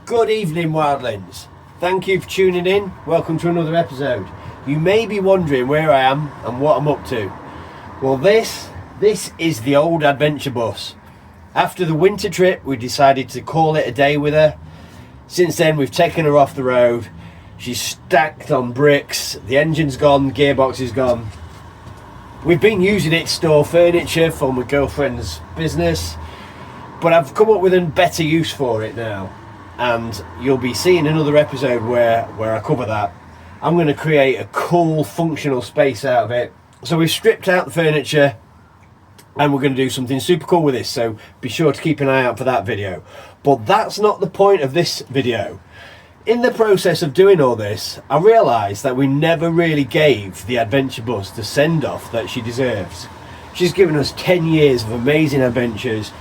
Good evening, wildlings. Thank you for tuning in. Welcome to another episode. You may be wondering where I am and what I'm up to. Well, this is the old adventure bus. After the winter trip, we decided to call it a day with her. Since then, we've taken her off the road. She's stacked on bricks. The engine's gone, the gearbox is gone. We've been using it to store furniture for my girlfriend's business, but I've come up with a better use for it now. And you'll be seeing another episode where I cover that. I'm going to create a cool functional space out of it. So we've stripped out the furniture and we're going to do something super cool with this, so be sure to keep an eye out for that video. But that's not the point of this video. In the process of doing all this, I realised that we never really gave the adventure bus the send-off that she deserves. She's given us 10 years of amazing adventures,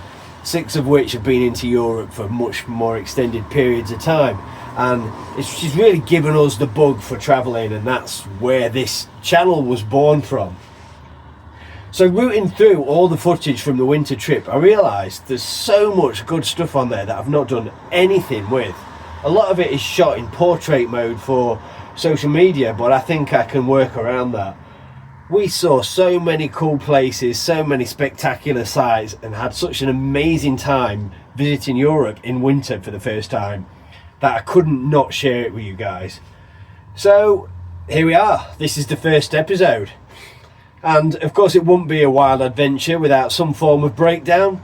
6 of which have been into Europe for much more extended periods of time, and she's really given us the bug for travelling, and that's where this channel was born from. So rooting through all the footage from the winter trip, I realised there's so much good stuff on there that I've not done anything with. A lot of it is shot in portrait mode for social media, but I think I can work around that. We saw so many cool places, so many spectacular sights, and had such an amazing time visiting Europe in winter for the first time that I couldn't not share it with you guys. So here we are. This is the first episode. And of course it wouldn't be a wild adventure without some form of breakdown.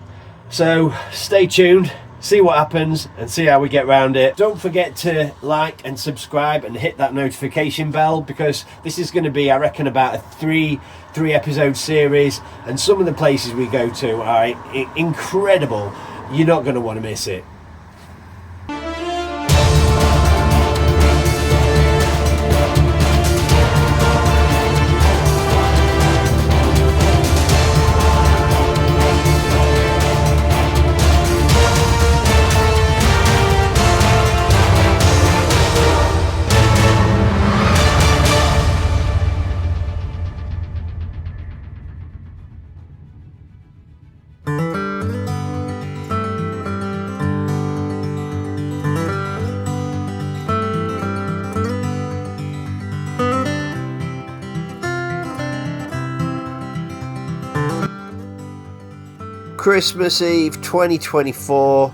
So stay tuned, see what happens and see how we get around it. Don't forget to like and subscribe and hit that notification bell, because this is going to be, I reckon, about a three episode series, and some of the places we go to are incredible. You're not going to want to miss it. Christmas Eve 2024,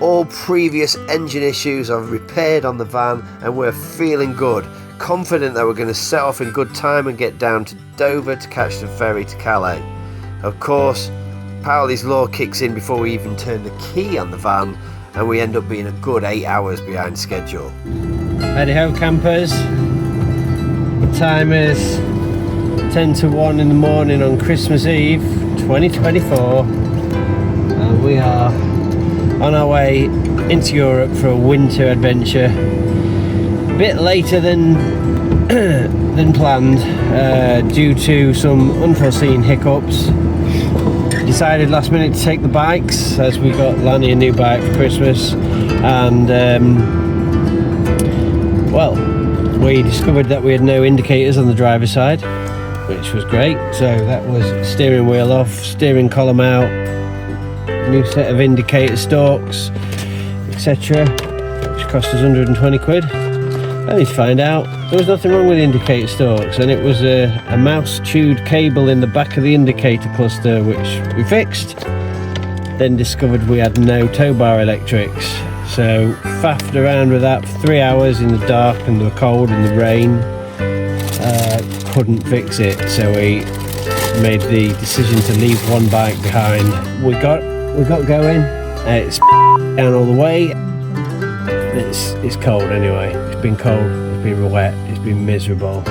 all previous engine issues are repaired on the van and we're feeling good, confident that we're going to set off in good time and get down to Dover to catch the ferry to Calais. Of course, Powly's law kicks in before we even turn the key on the van, and we end up being a good 8 hours behind schedule. Howdy ho, campers. The time is 10 to 1 in the morning on Christmas Eve 2024. We are on our way into Europe for a winter adventure. A bit later than planned due to some unforeseen hiccups. Decided last minute to take the bikes, as we got Lanny a new bike for Christmas, and well, we discovered that we had no indicators on the driver's side, which was great. So that was steering wheel off, steering column out, new set of indicator stalks, etc., which cost us 120 quid. Only to find out there was nothing wrong with the indicator stalks, and it was a mouse chewed cable in the back of the indicator cluster, which we fixed. Then discovered we had no tow bar electrics, so faffed around with that for 3 hours in the dark and the cold and the rain. Couldn't fix it, so we made the decision to leave one bike behind. We got going. It's down all the way. It's cold anyway. It's been cold, it's been wet, it's been miserable,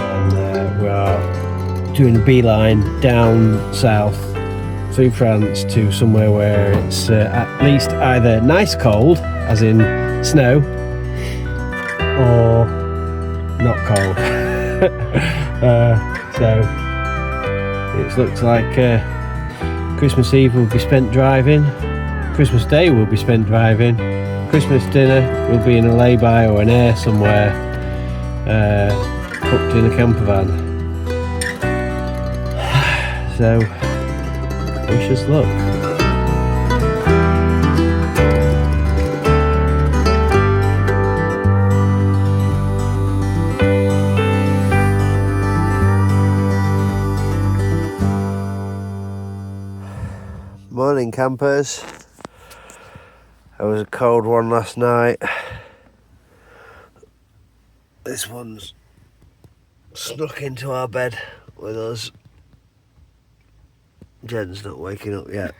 and we are doing a beeline down south through France to somewhere where it's at least either nice cold, as in snow, or not cold. So it looks like Christmas Eve will be spent driving, Christmas Day will be spent driving, Christmas dinner will be in a lay-by or an air somewhere, cooked in a campervan. So wish us luck. Morning campers. It was a cold one last night. This one's snuck into our bed with us. Jen's not waking up yet.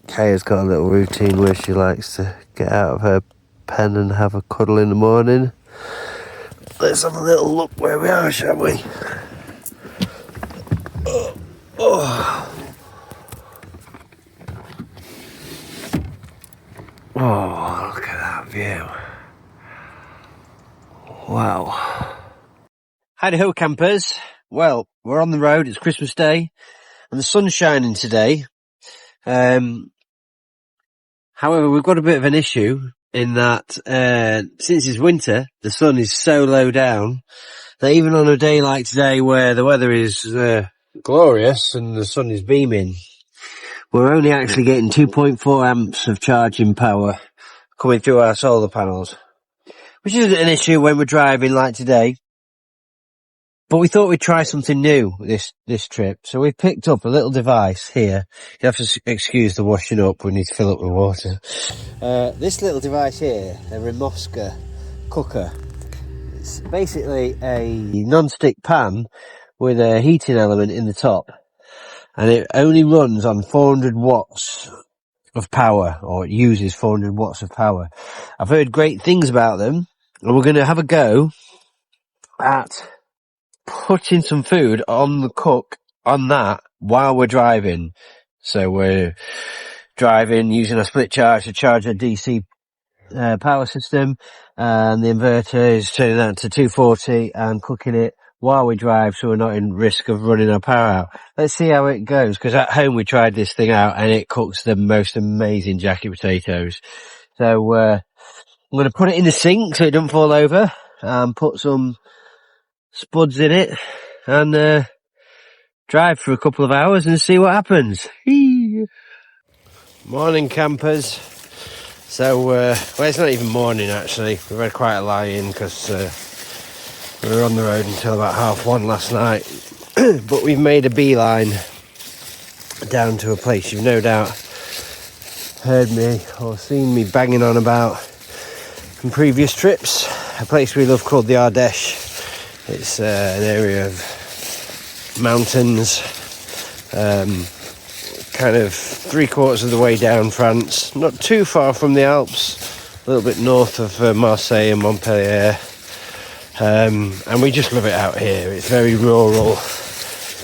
Kaya's got a little routine where she likes to get out of her pen and have a cuddle in the morning. Let's have a little look where we are, shall we? Oh, look at that view. Wow. Howdy ho campers. Well, we're on the road, it's Christmas Day and the sun's shining today. However, we've got a bit of an issue in that since it's winter, the sun is so low down that even on a day like today where the weather is glorious and the sun is beaming, we're only actually getting 2.4 amps of charging power coming through our solar panels, which isn't an issue when we're driving like today. But we thought we'd try something new this trip, so we've picked up a little device here. You have to excuse the washing up, we need to fill up with water. This little device here, a Remoska cooker. It's basically a non-stick pan with a heating element in the top, and it only runs on 400 watts of power, or it uses 400 watts of power. I've heard great things about them, and we're going to have a go at putting some food on the cook on that while we're driving. So we're driving using a split charge to charge a DC power system, and the inverter is turning that to 240 and cooking it while we drive, so we're not in risk of running our power out. Let's see how it goes, because at home we tried this thing out and it cooks the most amazing jacket potatoes. So I'm going to put it in the sink so it doesn't fall over, and put some spuds in it and drive for a couple of hours and see what happens. Morning campers. So well, it's not even morning actually, we've had quite a lie in because we were on the road until about 1:30 last night. But we've made a beeline down to a place you've no doubt heard me or seen me banging on about from previous trips, a place we love called the Ardèche. It's an area of mountains, kind of 3/4 of the way down France, not too far from the Alps, a little bit north of Marseille and Montpellier, and we just love it out here. It's very rural,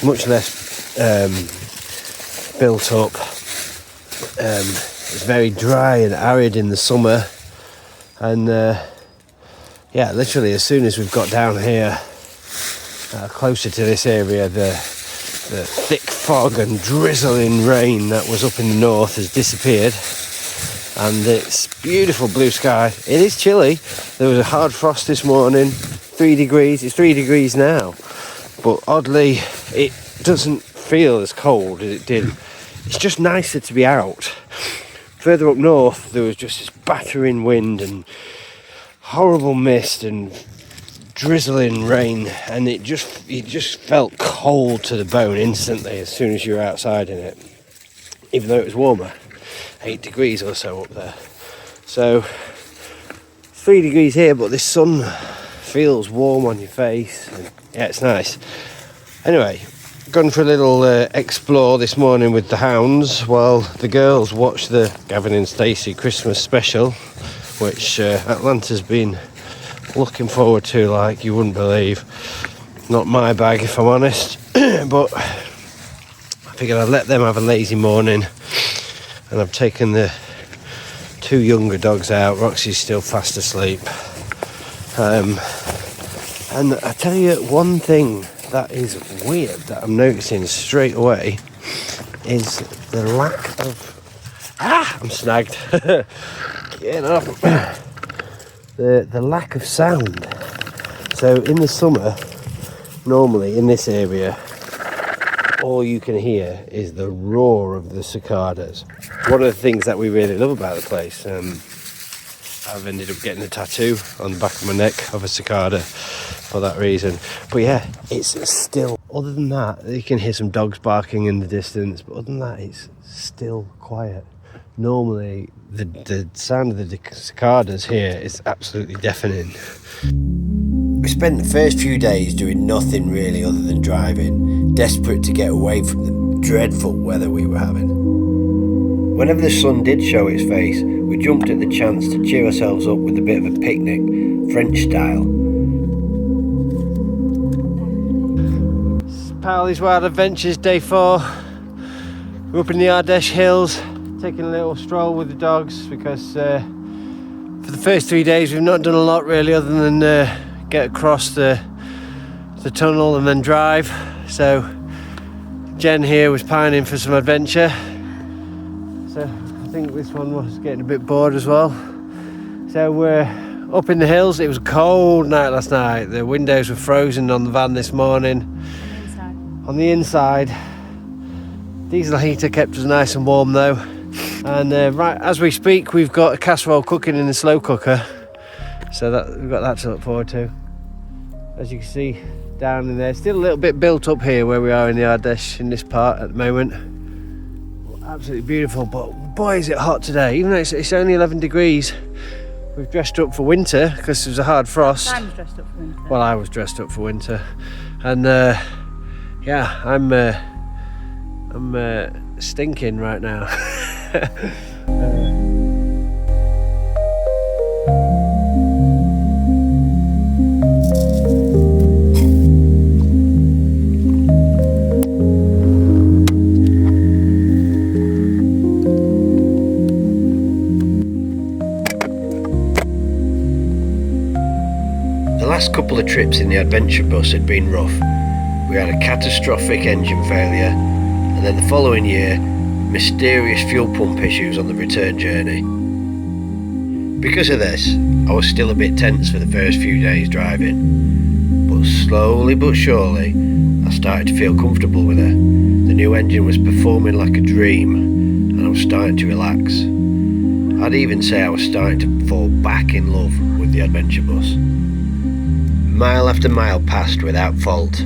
much less built up, it's very dry and arid in the summer, and yeah, literally as soon as we've got down here closer to this area, the thick fog and drizzling rain that was up in the north has disappeared, and it's beautiful blue sky. It is chilly. There was a hard frost this morning, 3 degrees. It's 3 degrees now, but oddly it doesn't feel as cold as it did. It's just nicer to be out. Further up north there was just this battering wind and horrible mist and drizzling rain, and it just felt cold to the bone instantly as soon as you were outside in it, even though it was warmer, 8 degrees or so up there. So 3 degrees here, but this sun feels warm on your face, and yeah, it's nice. Anyway, gone for a little explore this morning with the hounds while the girls watch the Gavin and Stacey Christmas special, which Atlanta's been looking forward to like you wouldn't believe. Not my bag if I'm honest, but I figured I'd let them have a lazy morning, and I've taken the 2 younger dogs out. Roxy's still fast asleep, and I tell you one thing that is weird that I'm noticing straight away is the lack of I'm snagged. Get off. The lack of sound. So in the summer, normally in this area, all you can hear is the roar of the cicadas. One of the things that we really love about the place, I've ended up getting a tattoo on the back of my neck of a cicada for that reason. But yeah, it's still other than that, you can hear some dogs barking in the distance, but other than that, it's still quiet. Normally, the sound of the cicadas here is absolutely deafening. We spent the first few days doing nothing really other than driving, desperate to get away from the dreadful weather we were having. Whenever the sun did show its face, we jumped at the chance to cheer ourselves up with a bit of a picnic, French style. Powly's Wild Adventures, day 4. We're up in the Ardèche Hills, taking a little stroll with the dogs because for the first 3 days we've not done a lot really other than get across the tunnel and then drive. So Jen here was pining for some adventure. So I think this one was getting a bit bored as well. So we're up in the hills. It was a cold night last night. The windows were frozen on the van this morning. On the inside, diesel heater kept us nice and warm though. And right as we speak, we've got a casserole cooking in the slow cooker. So we've got that to look forward to. As you can see down in there, still a little bit built up here where we are in the Ardèche in this part at the moment. Absolutely beautiful, but boy is it hot today. Even though it's only 11 degrees, we've dressed up for winter because there's a hard frost. I was dressed up for winter. Well, I was dressed up for winter, and yeah, I'm stinking right now. The last couple of trips in the adventure bus had been rough. We had a catastrophic engine failure, and then the following year, mysterious fuel pump issues on the return journey. Because of this, I was still a bit tense for the first few days driving, but slowly but surely, I started to feel comfortable with her. The new engine was performing like a dream, and I was starting to relax. I'd even say I was starting to fall back in love with the adventure bus. Mile after mile passed without fault,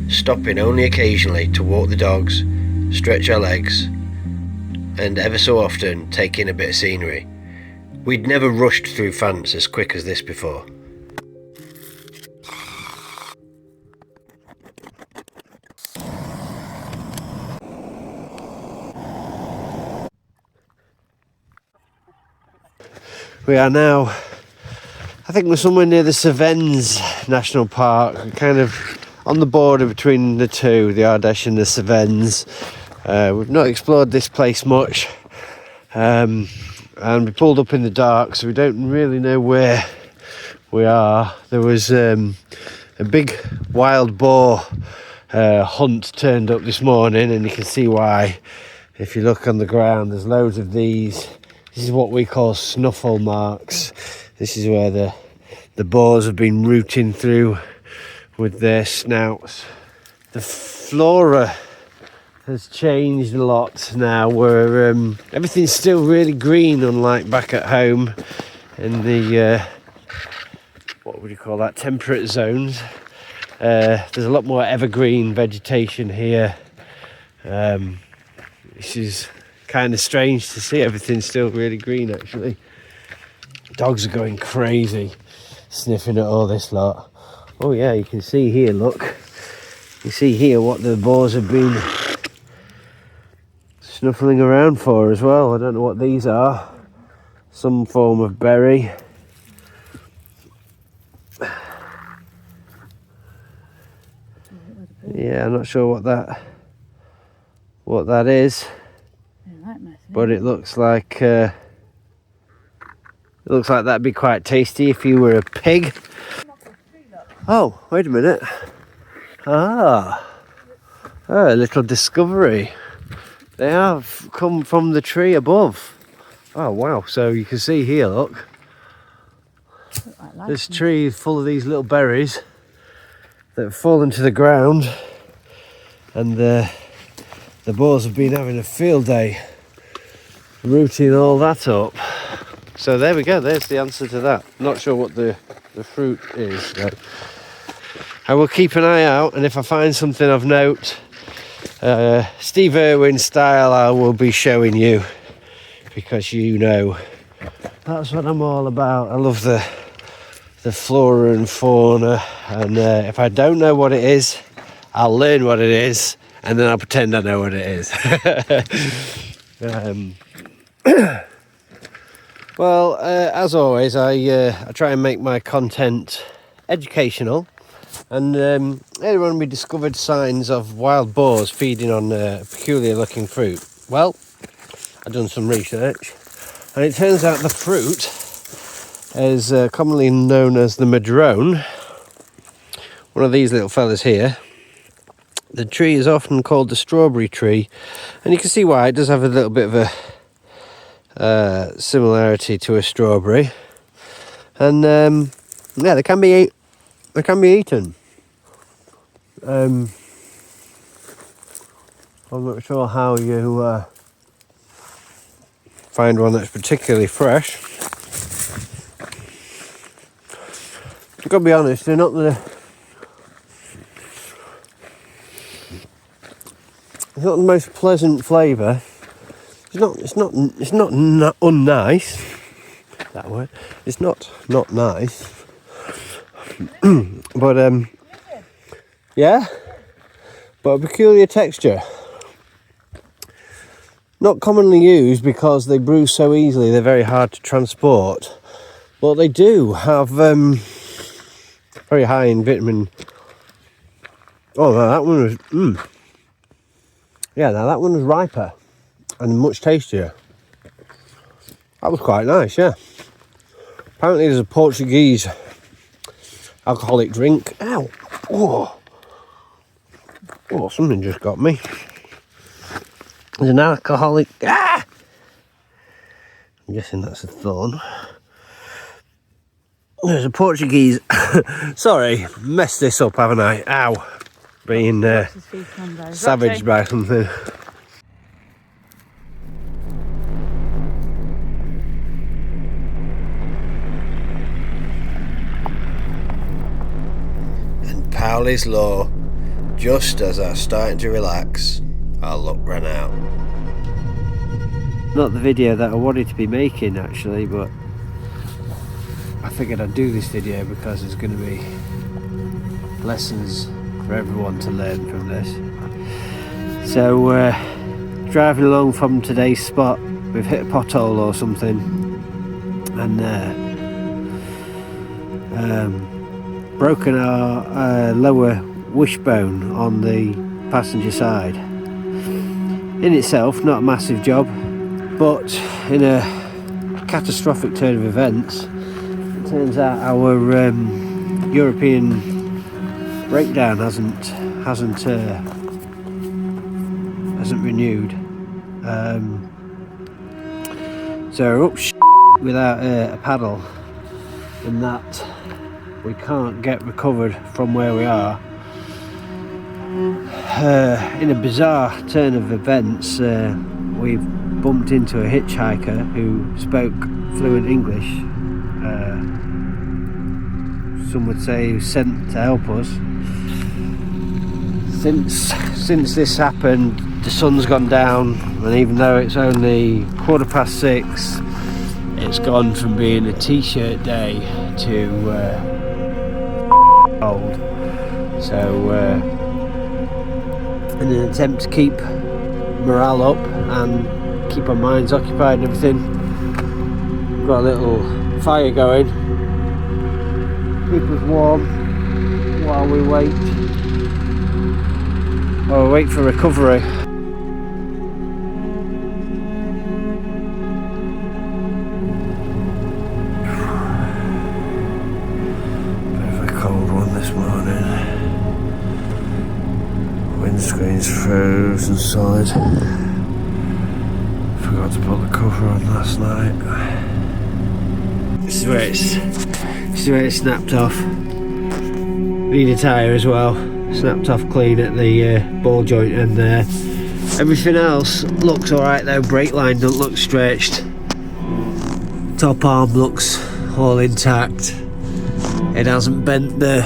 stopping only occasionally to walk the dogs, stretch our legs, and ever so often take in a bit of scenery. We'd never rushed through France as quick as this before. We are now, I think we're somewhere near the Cevennes National Park. We're kind of on the border between the two, the Ardèche and the Cevennes. We've not explored this place much, and we pulled up in the dark, so we don't really know where we are. There was a big wild boar hunt turned up this morning, and you can see why. If you look on the ground, there's loads of these. This is what we call snuffle marks. This is where the boars have been rooting through with their snouts. The flora has changed a lot now, where everything's still really green, unlike back at home in the what would you call that, temperate zones. There's a lot more evergreen vegetation here. This is kind of strange to see everything still really green actually. Dogs are going crazy sniffing at all this lot. Oh yeah, you can see here, look. You see here what the boars have been snuffling around for as well. I don't know what these are. Some form of berry. Yeah, I'm not sure what that is. But it looks like that'd be quite tasty if you were a pig. Oh, wait a minute. A little discovery. They have come from the tree above. Oh wow, so you can see here, look. This tree is full of these little berries that have fallen to the ground, and the boars have been having a field day rooting all that up. So there we go, there's the answer to that. Not sure what the fruit is, but I will keep an eye out, and if I find something of note, Steve Irwin style, I will be showing you, because you know that's what I'm all about. I love the flora and fauna, and if I don't know what it is, I'll learn what it is, and then I'll pretend I know what it is. Well, as always, I try and make my content educational, and earlier on we discovered signs of wild boars feeding on peculiar looking fruit. Well, I've done some research, and it turns out the fruit is commonly known as the madrone, one of these little fellas here. The tree is often called the strawberry tree, and you can see why. It does have a little bit of a similarity to a strawberry, and yeah, they can be eaten. I'm not sure how you find one that's particularly fresh. I've got to be honest, they're not it's not the most pleasant flavour. It's not unnice. That word. It's not nice. But yeah. But a peculiar texture. Not commonly used because they bruise so easily. They're very hard to transport. But they do have very high in vitamin. Oh no, that one was yeah, now that one was riper and much tastier. That was quite nice, yeah. Apparently there's a Portuguese alcoholic drink. Ow! Oh, something just got me. There's an alcoholic. Ah! I'm guessing that's a thorn. There's a Portuguese. Sorry, messed this up, haven't I? Ow! Being savaged by something. And Powly's law, just as I was starting to relax, our luck ran out. Not the video that I wanted to be making actually, but I figured I'd do this video because there's going to be lessons for everyone to learn from this. So driving along from today's spot, we've hit a pothole or something, and broken our lower wishbone on the passenger side. In itself, not a massive job, but in a catastrophic turn of events, it turns out our European breakdown hasn't renewed. So we're up without a paddle, and that we can't get recovered from where we are. In a bizarre turn of events, we've bumped into a hitchhiker who spoke fluent English. Some would say he was sent to help us. Since this happened, the sun's gone down, and even though it's only 6:15, it's gone from being a t-shirt day to cold. So in an attempt to keep morale up and keep our minds occupied and everything, we've got a little fire going, keep us warm while we wait for recovery. Bit of a cold one this morning. Windscreen's frozen solid. Forgot to put the cover on last night. This is where it snapped off. Need a tyre as well. Snapped off clean at the ball joint end there. Everything else looks alright though. Brake line doesn't look stretched. Top arm looks all intact. It hasn't bent the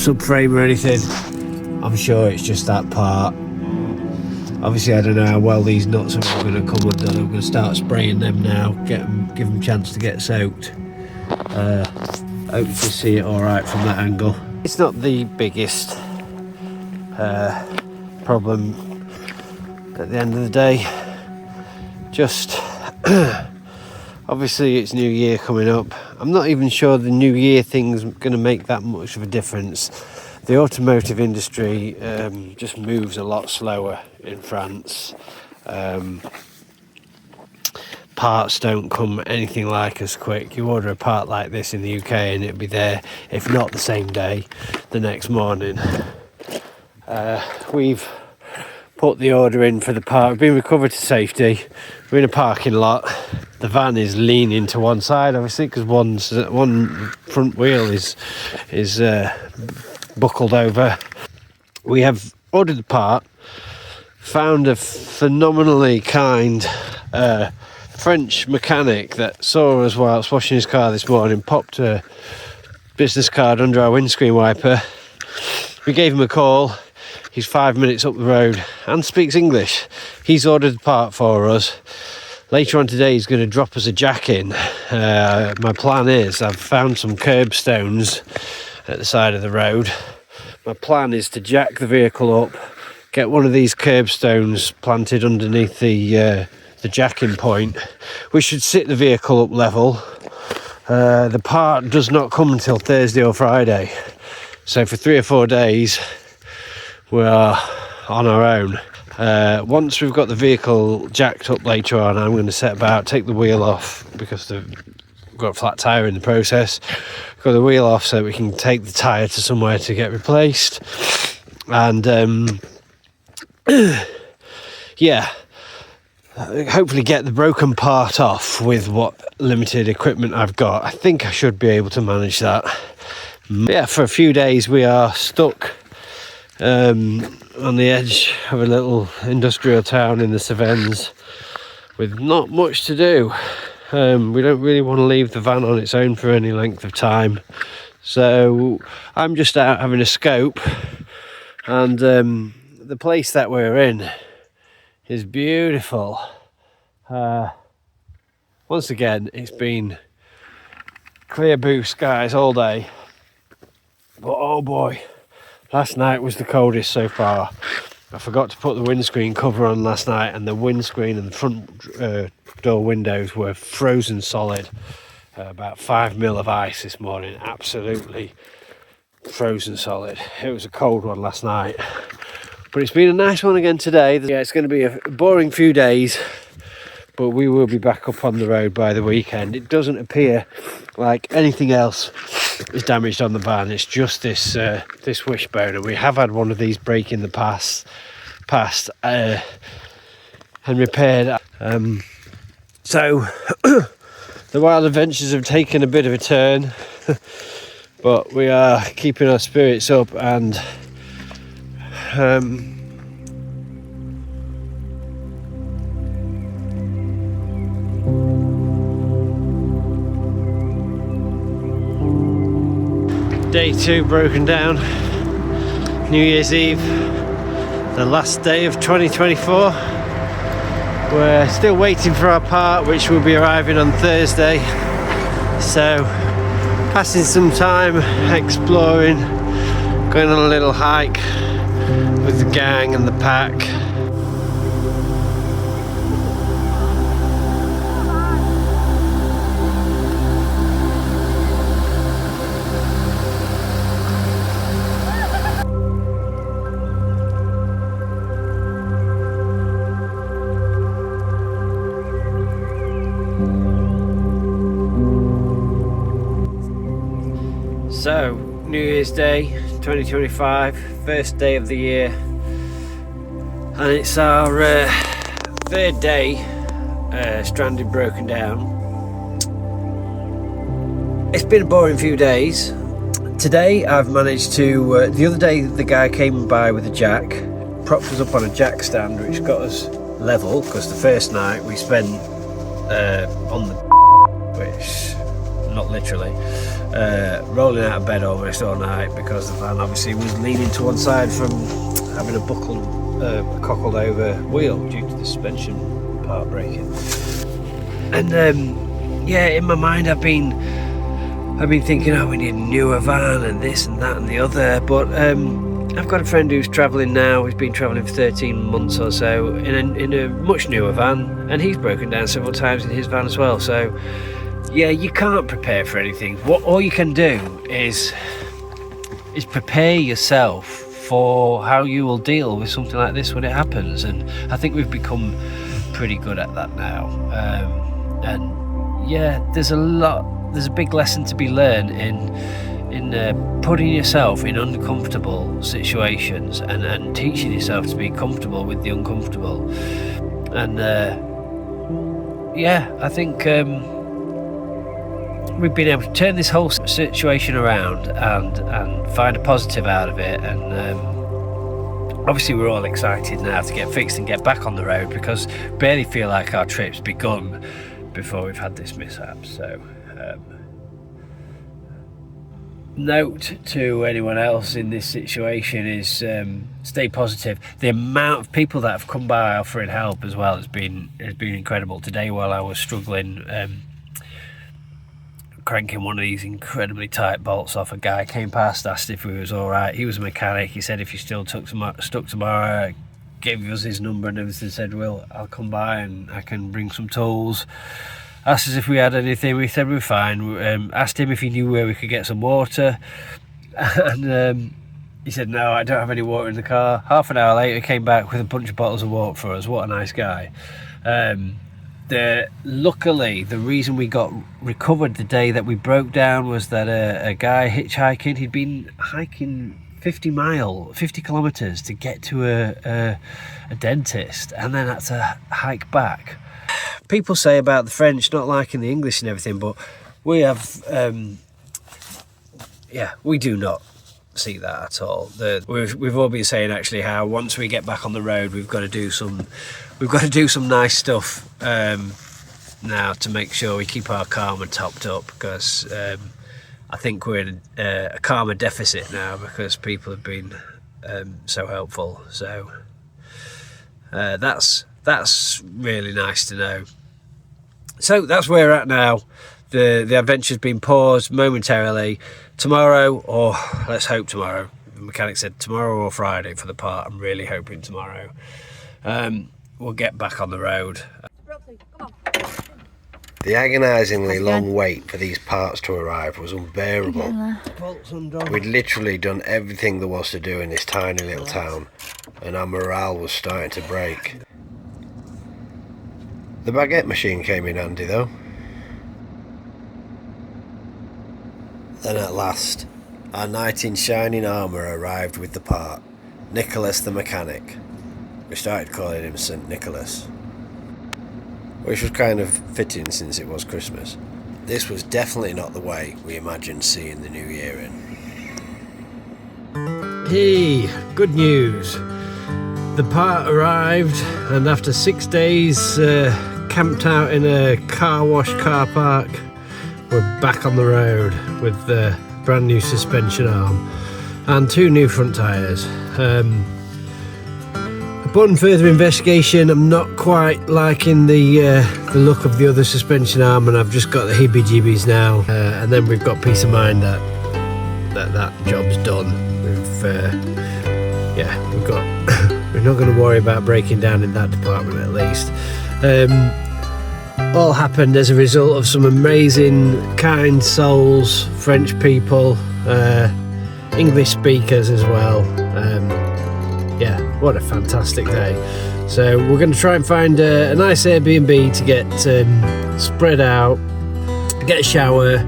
subframe or anything. I'm sure it's just that part. Obviously, I don't know how well these nuts are going to come undone. I'm going to start spraying them now, give them a chance to get soaked. Hope to see it all right from that angle. It's not the biggest problem at the end of the day. Just obviously it's New Year coming up. I'm not even sure the New Year thing's going to make that much of a difference. The automotive industry just moves a lot slower in France. Parts don't come anything like as quick. You order a part like this in the UK and it'll be there, if not the same day, the next morning. We've put the order in for the part. We've been recovered to safety. We're in a parking lot. The van is leaning to one side, obviously, because one front wheel is buckled over. We have ordered the part, found a phenomenally kind French mechanic that saw us whilst washing his car this morning, popped a business card under our windscreen wiper. We gave him a call. He's 5 minutes up the road and speaks English. He's ordered the part for us. Later on today he's going to drop us a jack in. My plan is, I've found some curbstones at the side of the road. My plan is to jack the vehicle up, get one of these curbstones planted underneath the jacking point, which should sit the vehicle up level. The part does not come until Thursday or Friday, so for 3 or 4 days we are on our own. Once we've got the vehicle jacked up later on, I'm going to set about, take the wheel off, because we've got a flat tyre in the process. Got the wheel off so we can take the tyre to somewhere to get replaced. And yeah, hopefully get the broken part off with what limited equipment I've got. I think I should be able to manage that. Yeah, for a few days we are stuck on the edge of a little industrial town in the Cevennes with not much to do. We don't really want to leave the van on its own for any length of time, so I'm just out having a scope, and the place that we're in is beautiful. Once again, it's been clear blue skies all day, but oh boy, last night was the coldest so far. I forgot to put the windscreen cover on last night, and the windscreen and the front door windows were frozen solid. About 5 mil of ice this morning, absolutely frozen solid. It was a cold one last night, but it's been a nice one again today. Yeah, it's going to be a boring few days, but we will be back up on the road by the weekend. It doesn't appear like anything else is damaged on the van. It's just this wishbone, and we have had one of these break in the past and repaired. So the wild adventures have taken a bit of a turn, but we are keeping our spirits up, and Day 2 broken down, New Year's Eve, the last day of 2024. We're still waiting for our part, which will be arriving on Thursday. So, passing some time exploring, going on a little hike with the gang and the pack. So, New Year's Day 2025, first day of the year, and it's our third day stranded, broken down. It's been a boring few days. Today I've managed to, the other day the guy came by with a jack, propped us up on a jack stand, which got us level, because the first night we spent on the which not literally, rolling out of bed almost all night because the van obviously was leaning to one side from having a cockled over wheel due to the suspension part breaking. And yeah, in my mind I've been thinking, oh, we need a newer van and this and that and the other, but I've got a friend who's travelling now. He's been travelling for 13 months or so in a much newer van, and he's broken down several times in his van as well. So yeah, you can't prepare for anything. What all you can do is prepare yourself for how you will deal with something like this when it happens, and I think we've become pretty good at that now. And yeah, there's a big lesson to be learned in putting yourself in uncomfortable situations and teaching yourself to be comfortable with the uncomfortable. And yeah, I think we've been able to turn this whole situation around and find a positive out of it. And obviously we're all excited now to get fixed and get back on the road, because barely feel like our trip's begun before we've had this mishap. So note to anyone else in this situation is stay positive. The amount of people that have come by offering help as well has been incredible. Today, while I was struggling cranking one of these incredibly tight bolts off, a guy came past, asked if he was all right. He was a mechanic. He said if you still stuck tomorrow, gave us his number and everything, said, well, I'll come by and I can bring some tools. Asked us if we had anything. We said we were fine. Asked him if he knew where we could get some water, and he said no, I don't have any water in the car. Half an hour later he came back with a bunch of bottles of water for us. What a nice guy. Luckily the reason we got recovered the day that we broke down was that a guy hitchhiking, he'd been hiking 50 kilometers to get to a dentist, and then had to hike back. People say about the French not liking the English and everything, but we have, yeah, we do not see that at all. We've all been saying actually how once we get back on the road, we've got to do some nice stuff now to make sure we keep our karma topped up, because I think we're in a karma deficit now because people have been so helpful. So that's really nice to know. So that's where we're at now. The adventure's been paused momentarily. Tomorrow, or let's hope tomorrow, the mechanic said tomorrow or Friday for the part. I'm really hoping tomorrow. We'll get back on the road. The agonisingly long wait for these parts to arrive was unbearable. We'd literally done everything there was to do in this tiny little town, and our morale was starting to break. The baguette machine came in handy though. Then at last, our knight in shining armour arrived with the part, Nicholas the mechanic. We started calling him St. Nicholas, which was kind of fitting since it was Christmas. This was definitely not the way we imagined seeing the new year in. Hey, good news. The part arrived, and after 6 days camped out in a car wash car park, we're back on the road with the brand new suspension arm and 2 new front tyres. Upon further investigation, I'm not quite liking the look of the other suspension arm, and I've just got the heebie-jeebies now. And then we've got peace of mind that job's done. We've got we're not going to worry about breaking down in that department at least. All happened as a result of some amazing, kind souls, French people, English speakers as well. Yeah, what a fantastic day. So we're going to try and find a nice Airbnb to get spread out, get a shower,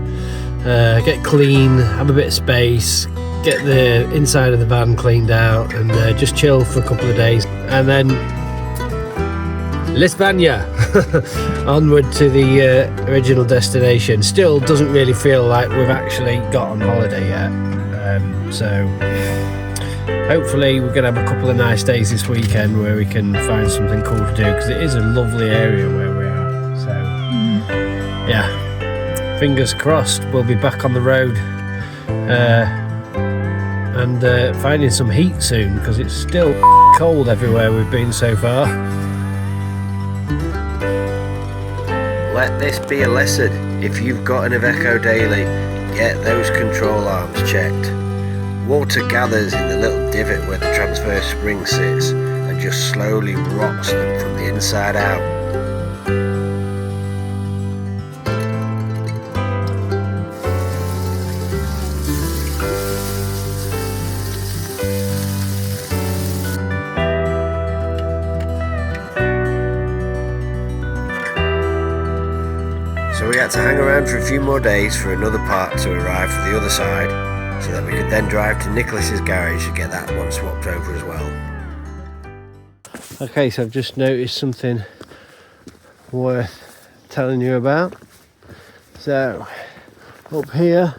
get clean, have a bit of space, get the inside of the van cleaned out, and just chill for a couple of days, and then L'Espagne onward to the original destination. Still doesn't really feel like we've actually got on holiday yet, so hopefully we're going to have a couple of nice days this weekend where we can find something cool to do, because it is a lovely area where we are. So yeah, fingers crossed, we'll be back on the road and finding some heat soon, because it's still cold everywhere we've been so far. Let this be a lesson. If you've got an Iveco Daily, get those control arms checked. Water gathers in the little divot where the transverse spring sits and just slowly rots them from the inside out. So we had to hang around for a few more days for another part to arrive for the other side, so that we could then drive to Nicholas's garage to get that one swapped over as well. Okay, so I've just noticed something worth telling you about. So up here,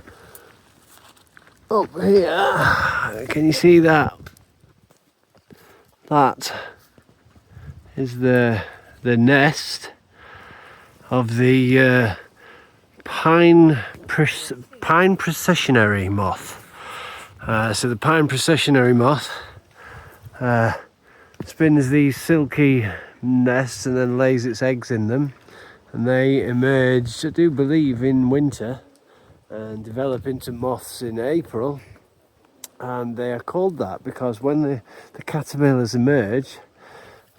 can you see that? That is the nest of the pine processionary moth. So the pine processionary moth spins these silky nests and then lays its eggs in them, and they emerge, I do believe, in winter and develop into moths in April. And they are called that because when the caterpillars emerge,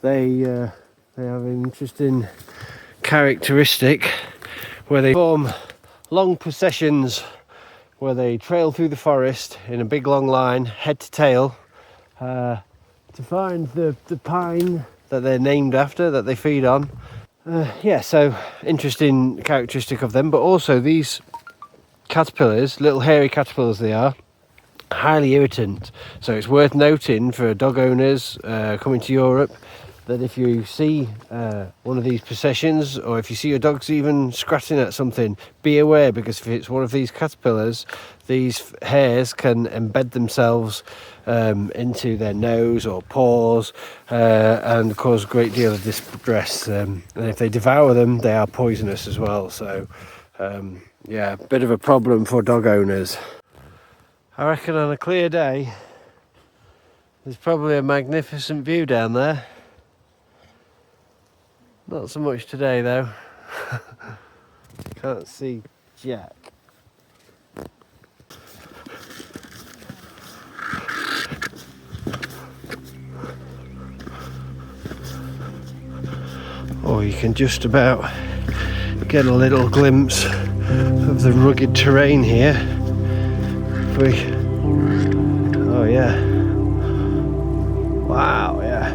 they have an interesting characteristic where they form long processions where they trail through the forest in a big long line, head to tail, to find the pine that they're named after, that they feed on. Yeah, so interesting characteristic of them. But also these caterpillars, little hairy caterpillars they are, highly irritant. So it's worth noting for dog owners coming to Europe that if you see one of these processions, or if you see your dogs even scratching at something, be aware, because if it's one of these caterpillars, these hairs can embed themselves into their nose or paws and cause a great deal of distress. And if they devour them, they are poisonous as well. So yeah, a bit of a problem for dog owners. I reckon on a clear day, there's probably a magnificent view down there. Not so much today though. Can't see Jack. Or you can just about get a little glimpse of the rugged terrain here. Oh yeah. Wow, yeah.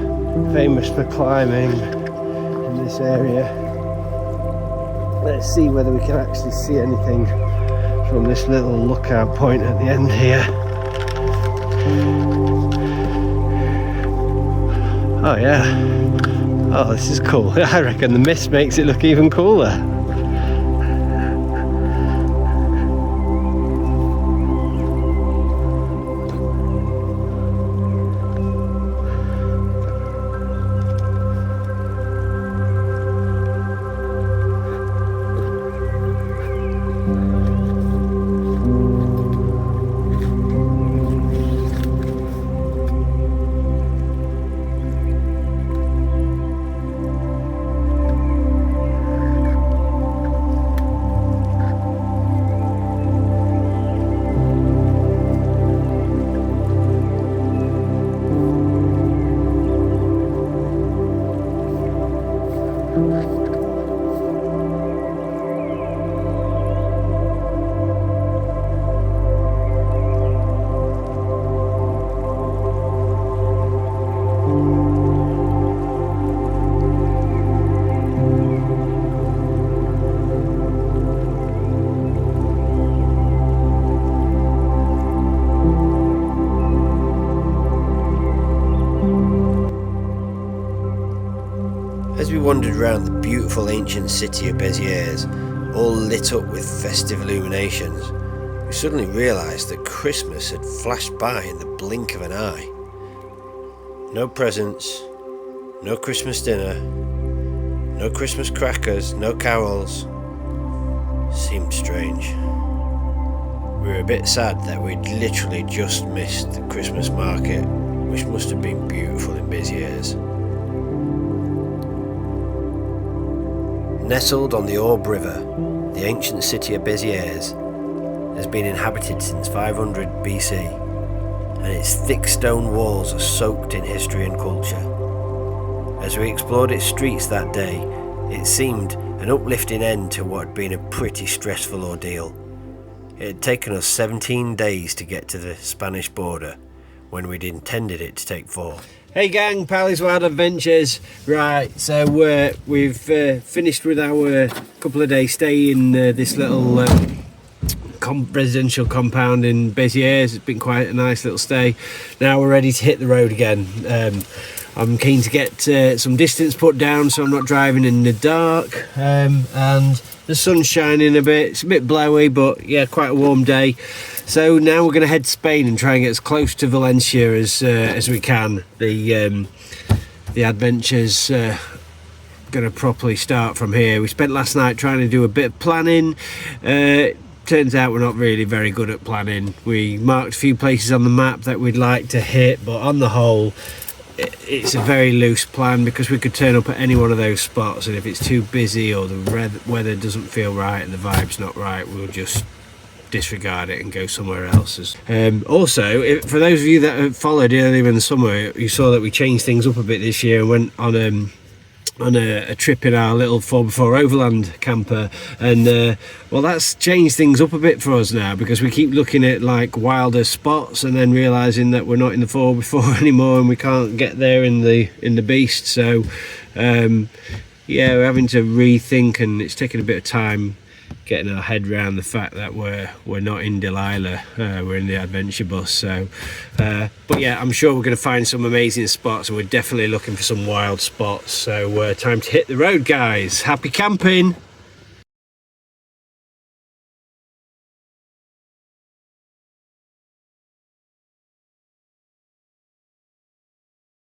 Famous for climbing in this area. Let's see whether we can actually see anything from this little lookout point at the end here. Oh yeah. Oh, this is cool. I reckon the mist makes it look even cooler. As we wandered around the beautiful ancient city of Béziers, all lit up with festive illuminations, we suddenly realised that Christmas had flashed by in the blink of an eye. No presents, no Christmas dinner, no Christmas crackers, no carols. seemed strange. We were a bit sad that we'd literally just missed the Christmas market, which must have been beautiful in Béziers. Nestled on the Orbe River, the ancient city of Béziers has been inhabited since 500 BC, and its thick stone walls are soaked in history and culture. As we explored its streets that day, it seemed an uplifting end to what had been a pretty stressful ordeal. It had taken us 17 days to get to the Spanish border, when we'd intended it to take 4. Hey gang, Powly's Wild Adventures. Right, so we've finished with our couple of day stay in this little residential compound in Béziers. It's been quite a nice little stay. Now we're ready to hit the road again. I'm keen to get some distance put down so I'm not driving in the dark, and the sun's shining a bit. It's a bit blowy, but yeah, quite a warm day. So now we're going to head to Spain and try and get as close to Valencia as we can. The adventure's going to properly start from here. We spent last night trying to do a bit of planning. Turns out we're not really very good at planning. We marked a few places on the map that we'd like to hit, but on the whole it's a very loose plan, because we could turn up at any one of those spots, and if it's too busy or the weather doesn't feel right and the vibe's not right, we'll just disregard it and go somewhere else. Also, for those of you that have followed earlier in the summer, you saw that we changed things up a bit this year and went on a trip in our little 4x4 overland camper, and well, that's changed things up a bit for us now, because we keep looking at like wilder spots and then realizing that we're not in the 4x4 anymore and we can't get there in the beast. So yeah, we're having to rethink, and it's taking a bit of time getting our head around the fact that we're not in Delilah, we're in the adventure bus. So but yeah, I'm sure we're going to find some amazing spots, and we're definitely looking for some wild spots. So time to hit the road, guys. Happy camping.